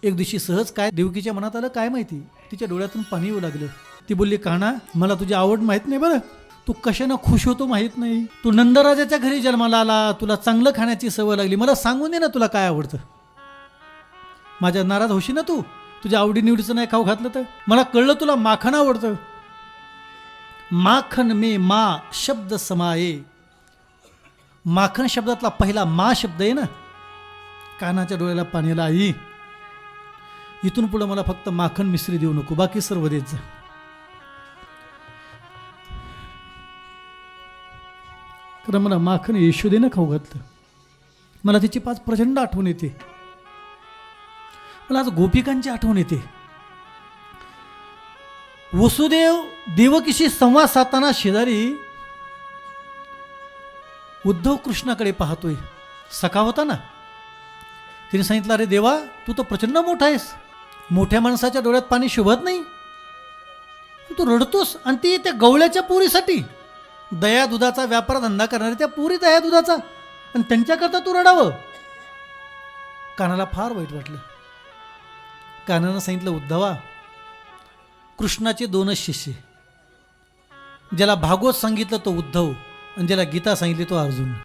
एक दिवशी सहज काय देवकीच्या मनात आलं काय माहिती, तिच्या डोळ्यातून पाणी येऊ लागलं. ती बोलली, कान्हा मला तुझी आवड माहीत नाही बरं, तू कशानं खुश होतो माहीत नाही. तू नंदराजाच्या घरी जन्माला आला, तुला चांगलं खाण्याची सवय लागली, मला सांगून दे ना तुला काय आवडतं. माझ्या नाराज होशी ना तू, तुझ्या आवडीनिवडीचं नाही खाऊ घातलं तर. मला कळलं तुला माखन आवडतं. माखन में मा शब्द समाये. माखन शब्दातला पहिला मा शब्द आहे ना. कानाच्या डोळ्याला पाण्याला आई, इथून पुढं मला फक्त माखन मिश्री देऊ नको, बाकी सर्व देत जा. कारण मला माखन यशोदेनं खाऊ घातलं. मला तिची पाच प्रचंड आठवण येते. मला आज गोपिकांची आठवण येते. वसुदेव देवकीशी संवाद साधताना शेजारी उद्धव कृष्णाकडे पाहतोय. सखा होता ना. तिने सांगितलं, अरे देवा तू तर प्रचंड मोठा आहेस, मोठ्या माणसाच्या डोळ्यात पाणी शोभत नाही, तू रडतोस आणि ती त्या गवळ्याच्या पोरीसाठी. दया दुधाचा व्यापार धंदा करणारे त्या पोरी दया दुधाचा, आणि त्यांच्याकरता तू रडावं. कानाला फार वाईट वाटलं. कानानं सांगितलं, उद्धवा कृष्णाचे दोनच शिष्य, ज्याला भागवत सांगितलं तो उद्धव आणि ज्याला गीता सांगितली तो अर्जुन.